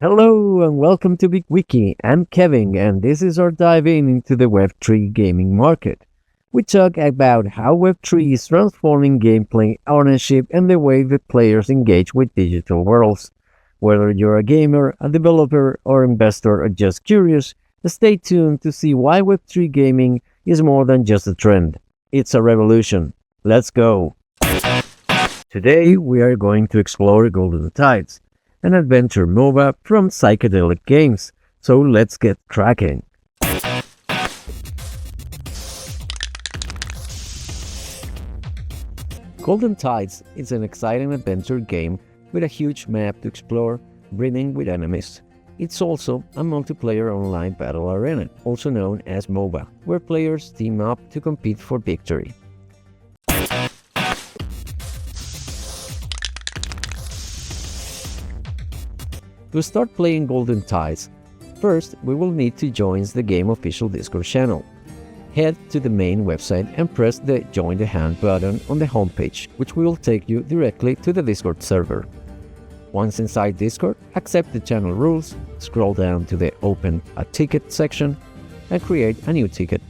Hello and welcome to BigWiki. I'm Kevin and this is our dive into the Web3 gaming market. We talk about how Web3 is transforming gameplay, ownership, and the way that players engage with digital worlds. Whether you're a gamer, a developer, or investor, or just curious, stay tuned to see why Web3 gaming is more than just a trend. It's a revolution. Let's go! Today we are going to explore Golden Tides, an adventure MOBA from Psychedelic Games, so let's get cracking. Golden Tides is an exciting adventure game with a huge map to explore, brimming with enemies. It's also a multiplayer online battle arena, also known as MOBA, where players team up to compete for victory. To start playing Golden Tides, first we will need to join the game official Discord channel. Head to the main website and press the Join the Hand button on the homepage, which will take you directly to the Discord server. Once inside Discord, accept the channel rules, scroll down to the Open a Ticket section, and create a new ticket.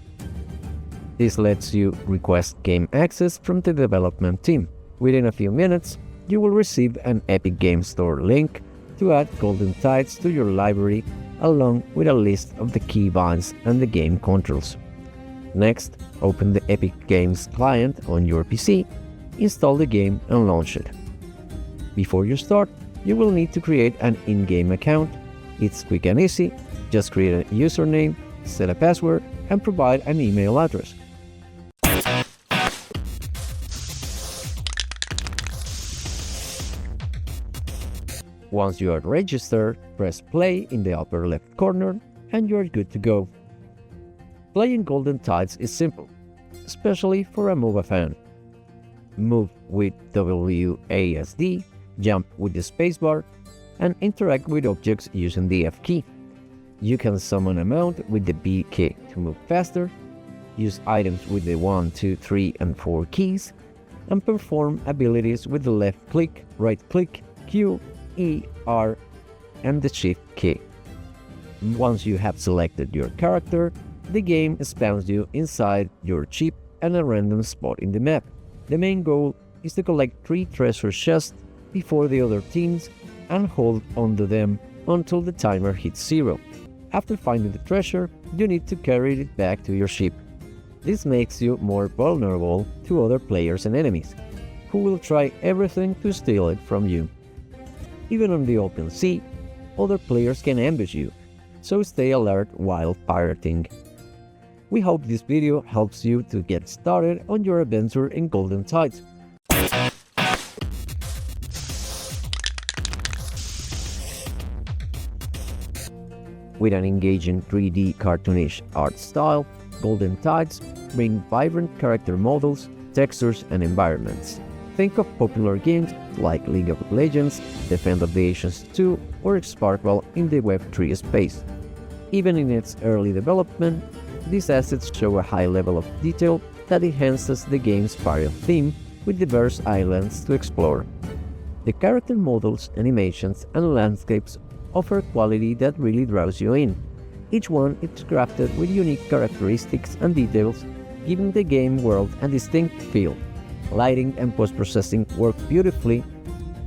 This lets you request game access from the development team. Within a few minutes, you will receive an Epic Games Store link to add Golden Tides to your library, along with a list of the keybinds and the game controls. Next, open the Epic Games client on your PC, install the game and launch it. Before you start, you will need to create an in-game account. It's quick and easy. Just create a username, set a password, and provide an email address. Once you are registered, press play in the upper left corner and you are good to go. Playing Golden Tides is simple, especially for a MOBA fan. Move with WASD, jump with the spacebar, and interact with objects using the F key. You can summon a mount with the B key to move faster, use items with the 1, 2, 3, and 4 keys, and perform abilities with the left click, right click, Q, E, R, and the Shift key. Once you have selected your character, the game spawns you inside your ship and a random spot in the map. The main goal is to collect 3 treasure chests before the other teams and hold onto them until the timer hits 0. After finding the treasure, you need to carry it back to your ship. This makes you more vulnerable to other players and enemies, who will try everything to steal it from you. Even on the open sea, other players can ambush you, so stay alert while pirating. We hope this video helps you to get started on your adventure in Golden Tides. With an engaging 3D cartoonish art style, Golden Tides bring vibrant character models, textures, and environments. Think of popular games like League of Legends, Defend of the Ancients 2, or Sparkle in the Web3 space. Even in its early development, these assets show a high level of detail that enhances the game's varied theme with diverse islands to explore. The character models, animations, and landscapes offer quality that really draws you in. Each one is crafted with unique characteristics and details, giving the game world a distinct feel. Lighting and post-processing work beautifully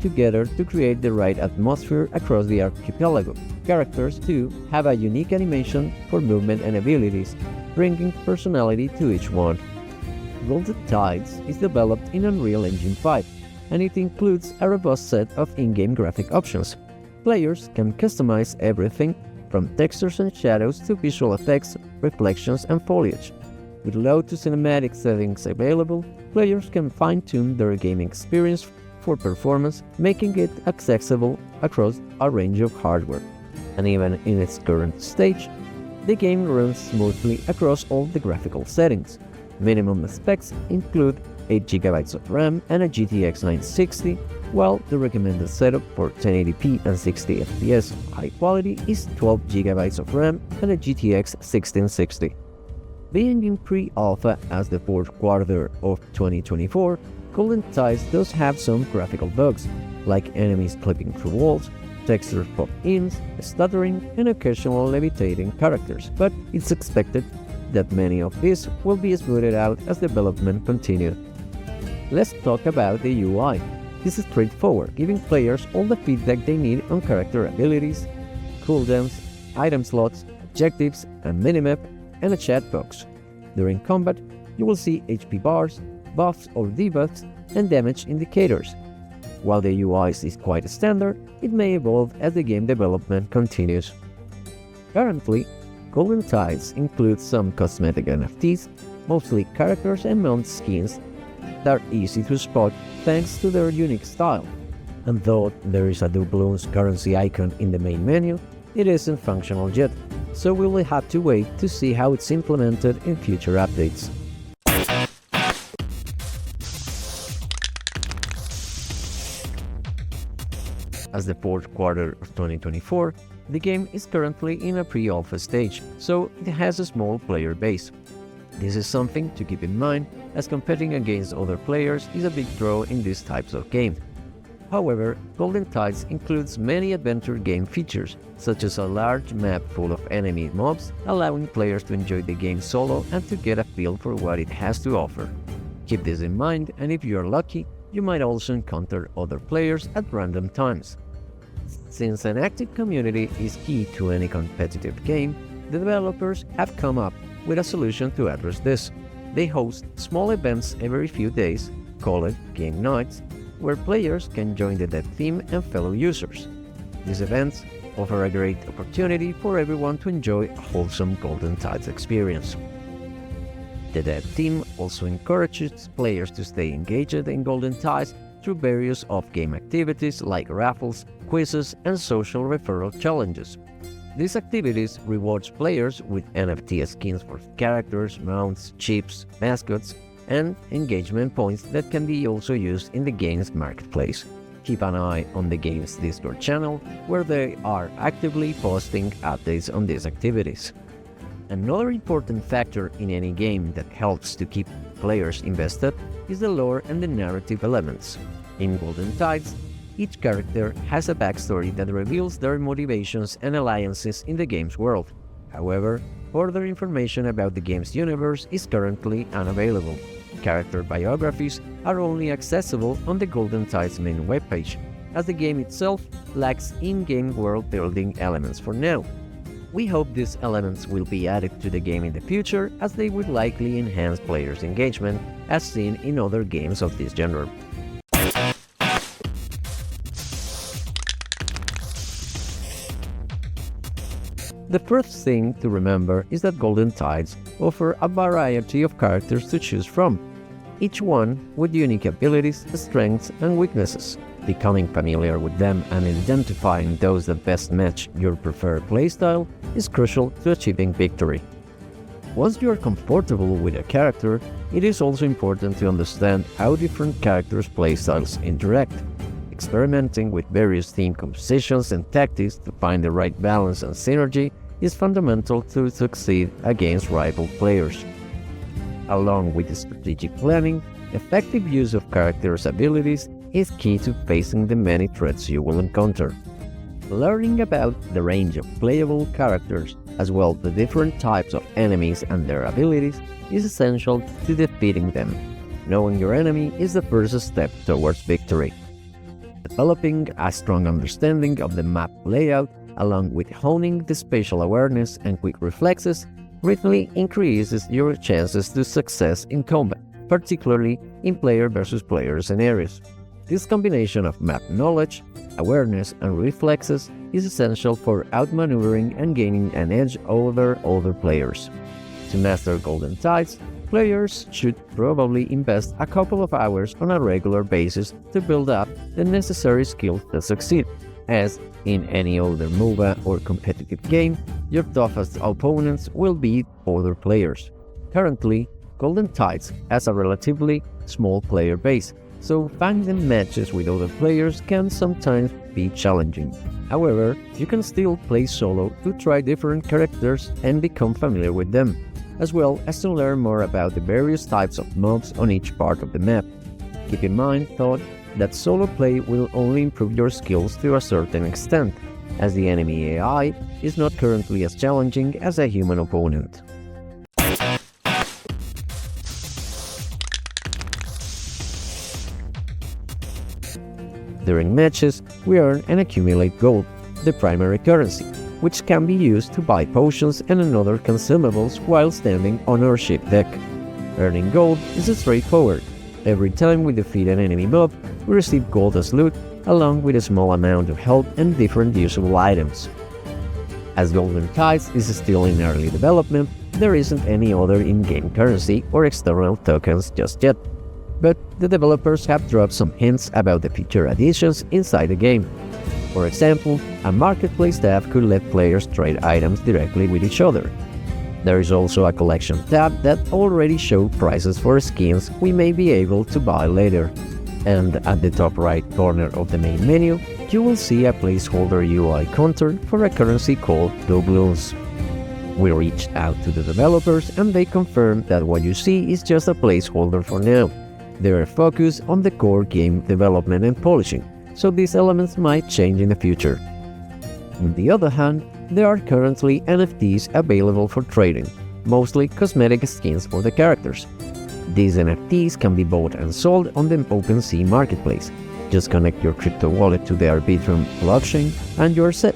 together to create the right atmosphere across the archipelago. Characters, too, have a unique animation for movement and abilities, bringing personality to each one. Golden Tides is developed in Unreal Engine 5, and it includes a robust set of in-game graphic options. Players can customize everything from textures and shadows to visual effects, reflections, and foliage. With low to cinematic settings available, players can fine-tune their gaming experience for performance, making it accessible across a range of hardware. And even in its current stage, the game runs smoothly across all the graphical settings. Minimum specs include 8GB of RAM and a GTX 960, while the recommended setup for 1080p and 60 FPS high quality is 12GB of RAM and a GTX 1660. Being in pre-alpha as the fourth quarter of 2024, Golden Tides does have some graphical bugs, like enemies clipping through walls, texture pop-ins, stuttering, and occasional levitating characters, but it's expected that many of these will be smoothed out as development continues. Let's talk about the UI. This is straightforward, giving players all the feedback they need on character abilities, cooldowns, item slots, objectives, a minimap, and a chat box. During combat, you will see HP bars, buffs or debuffs, and damage indicators. While the UI is quite standard, it may evolve as the game development continues. Currently, Golden Tides includes some cosmetic NFTs, mostly characters and mount skins that are easy to spot thanks to their unique style. And though there is a doubloons currency icon in the main menu, it isn't functional yet, so we will have to wait to see how it's implemented in future updates. As the fourth quarter of 2024, the game is currently in a pre-alpha stage, so it has a small player base. This is something to keep in mind, as competing against other players is a big draw in these types of games. However, Golden Tides includes many adventure game features, such as a large map full of enemy mobs, allowing players to enjoy the game solo and to get a feel for what it has to offer. Keep this in mind, and if you are lucky, you might also encounter other players at random times. Since an active community is key to any competitive game, the developers have come up with a solution to address this. They host small events every few days, called game nights, where players can join the dev team and fellow users. These events offer a great opportunity for everyone to enjoy a wholesome Golden Tides experience. The dev team also encourages players to stay engaged in Golden Tides through various off-game activities like raffles, quizzes, and social referral challenges. These activities reward players with NFT skins for characters, mounts, chips, mascots, and engagement points that can be also used in the game's marketplace. Keep an eye on the game's Discord channel, where they are actively posting updates on these activities. Another important factor in any game that helps to keep players invested is the lore and the narrative elements. In Golden Tides, each character has a backstory that reveals their motivations and alliances in the game's world. However, further information about the game's universe is currently unavailable. Character biographies are only accessible on the Golden Tides main webpage, as the game itself lacks in-game world-building elements for now. We hope these elements will be added to the game in the future, as they would likely enhance players' engagement, as seen in other games of this genre. The first thing to remember is that Golden Tides offer a variety of characters to choose from, each one with unique abilities, strengths, and weaknesses. Becoming familiar with them and identifying those that best match your preferred playstyle is crucial to achieving victory. Once you are comfortable with a character, it is also important to understand how different characters' playstyles interact. Experimenting with various team compositions and tactics to find the right balance and synergy is fundamental to succeed against rival players. Along with strategic planning, effective use of characters' abilities is key to facing the many threats you will encounter. Learning about the range of playable characters, as well as the different types of enemies and their abilities, is essential to defeating them. Knowing your enemy is the first step towards victory. Developing a strong understanding of the map layout, along with honing the spatial awareness and quick reflexes, greatly increases your chances to success in combat, particularly in player versus player scenarios. This combination of map knowledge, awareness, and reflexes is essential for outmaneuvering and gaining an edge over other players. To master Golden Tides, players should probably invest a couple of hours on a regular basis to build up the necessary skills to succeed. As in any other MOBA or competitive game, your toughest opponents will be other players. Currently, Golden Tides has a relatively small player base, so finding matches with other players can sometimes be challenging. However, you can still play solo to try different characters and become familiar with them, as well as to learn more about the various types of mobs on each part of the map. Keep in mind, though, that solo play will only improve your skills to a certain extent, as the enemy AI is not currently as challenging as a human opponent. During matches, we earn and accumulate gold, the primary currency, which can be used to buy potions and other consumables while standing on our ship deck. Earning gold is straightforward. Every time we defeat an enemy mob, we receive gold as loot, along with a small amount of health and different usable items. As Golden Tides is still in early development, there isn't any other in-game currency or external tokens just yet, but the developers have dropped some hints about the future additions inside the game. For example, a marketplace tab could let players trade items directly with each other. There is also a collection tab that already shows prices for skins we may be able to buy later. And at the top right corner of the main menu, you will see a placeholder UI counter for a currency called doubloons. We reached out to the developers and they confirmed that what you see is just a placeholder for now. They are focused on the core game development and polishing, so these elements might change in the future. On the other hand, there are currently NFTs available for trading, mostly cosmetic skins for the characters. These NFTs can be bought and sold on the OpenSea marketplace. Just connect your crypto wallet to the Arbitrum blockchain and you're set.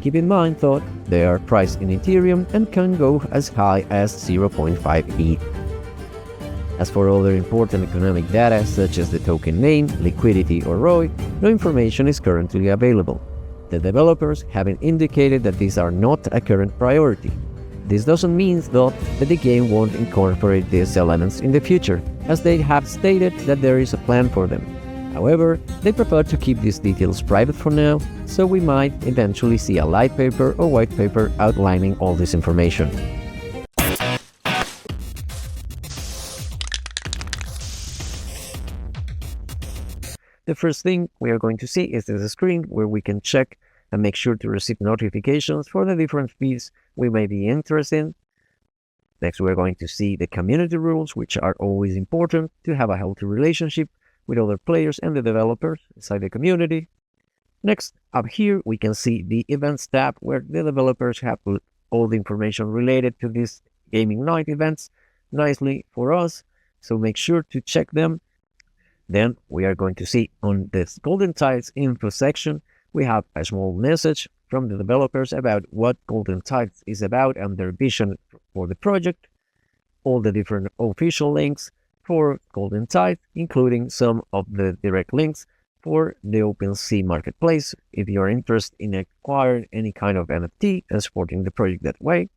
Keep in mind though, they are priced in Ethereum and can go as high as 0.5 ETH. As for other important economic data such as the token name, liquidity or ROI, no information is currently available. The developers haven't indicated that these are not a current priority. This doesn't mean, though, that the game won't incorporate these elements in the future, as they have stated that there is a plan for them. However, they prefer to keep these details private for now, so we might eventually see a light paper or white paper outlining all this information. The first thing we are going to see is this screen where we can check and make sure to receive notifications for the different feeds we may be interested in. Next, we're going to see the community rules, which are always important to have a healthy relationship with other players and the developers inside the community. Next, up here, we can see the Events tab, where the developers have put all the information related to these gaming night events nicely for us, so make sure to check them. Then we are going to see on this Golden Tides info section, we have a small message from the developers about what Golden Tides is about and their vision for the project, all the different official links for Golden Tide, including some of the direct links for the OpenSea marketplace if you are interested in acquiring any kind of NFT and supporting the project that way.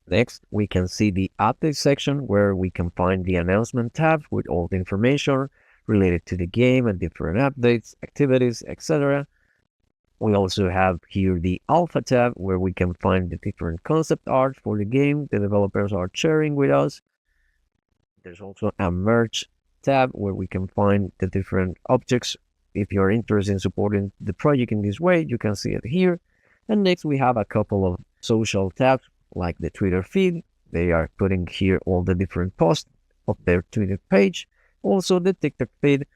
Next, we can see the update section where we can find the announcement tab with all the information related to the game and different updates, activities, etc. We also have here the Alpha tab where we can find the different concept art for the game the developers are sharing with us. There's also a Merge tab where we can find the different objects. If you're interested in supporting the project in this way, you can see it here. And next we have a couple of social tabs like the Twitter feed. They are putting here all the different posts of their Twitter page. Also the TikTok feed,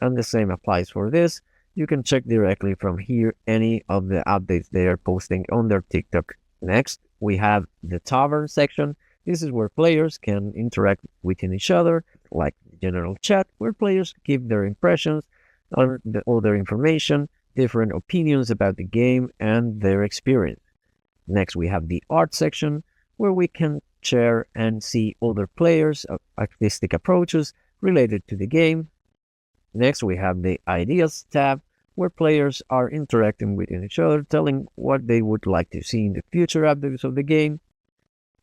and the same applies for this. You can check directly from here any of the updates they are posting on their TikTok. Next, we have the Tavern section. This is where players can interact with each other, like the general chat, where players give their impressions on the other information, different opinions about the game, and their experience. Next, we have the Art section, where we can share and see other players' artistic approaches related to the game. Next, we have the Ideas tab, where players are interacting with each other, telling what they would like to see in the future updates of the game.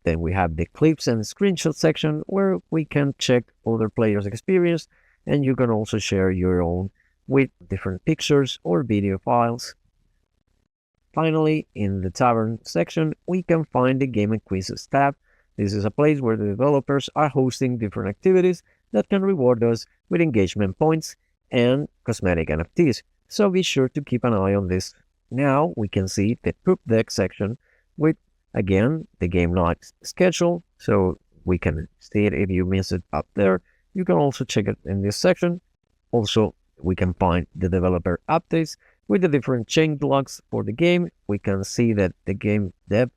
Then we have the Clips and Screenshots section, where we can check other players' experience, and you can also share your own with different pictures or video files. Finally, in the Tavern section, we can find the Game and Quizzes tab. This is a place where the developers are hosting different activities that can reward us with engagement points and cosmetic NFTs, so be sure to keep an eye on this. Now we can see the Proof Deck section with, again, the game night schedule, so we can see it if you miss it up there. You can also check it in this section. Also, we can find the developer updates with the different change logs for the game. We can see that the game devs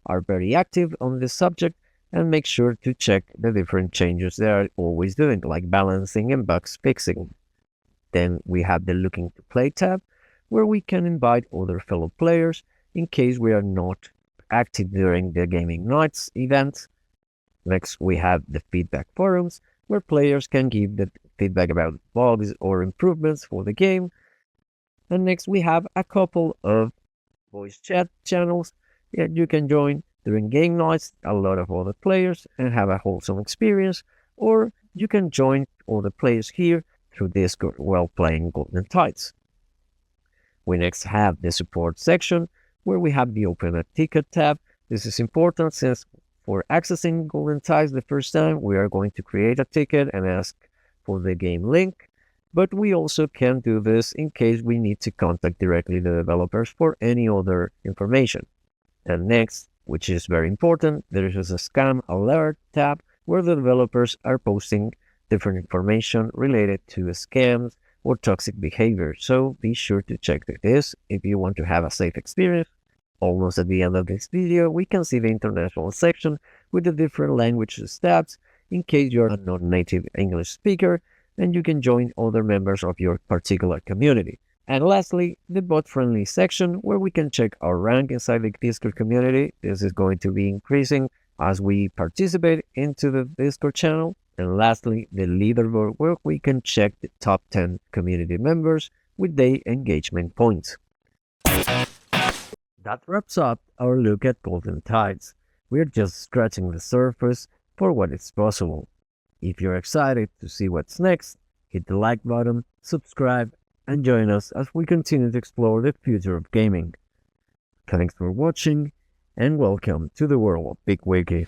are very active on this subject, and make sure to check the different changes they are always doing, like balancing and bugs fixing. Then we have the Looking to Play tab, where we can invite other fellow players in case we are not active during the gaming nights event. Next, we have the feedback forums, where players can give the feedback about bugs or improvements for the game. And next, we have a couple of voice chat channels that you can join during game nights, a lot of other players, and have a wholesome experience. Or you can join other players here through Discord while playing Golden Tides. We next have the support section, where we have the Open a Ticket tab. This is important since for accessing Golden Tides the first time, we are going to create a ticket and ask for the game link. But we also can do this in case we need to contact directly the developers for any other information. And next, which is very important, there is a Scam Alert tab, where the developers are posting different information related to scams or toxic behavior. So be sure to check this if you want to have a safe experience. Almost at the end of this video, we can see the international section with the different languages tabs in case you're a non-native English speaker, and you can join other members of your particular community. And lastly, the bot-friendly section, where we can check our rank inside the Discord community. This is going to be increasing as we participate into the Discord channel. And lastly, the leaderboard, where we can check the top 10 community members with their engagement points. That wraps up our look at Golden Tides. We're just scratching the surface for what is possible. If you're excited to see what's next, hit the like button, subscribe, and join us as we continue to explore the future of gaming. Thanks for watching, and welcome to the world of BIGwiki.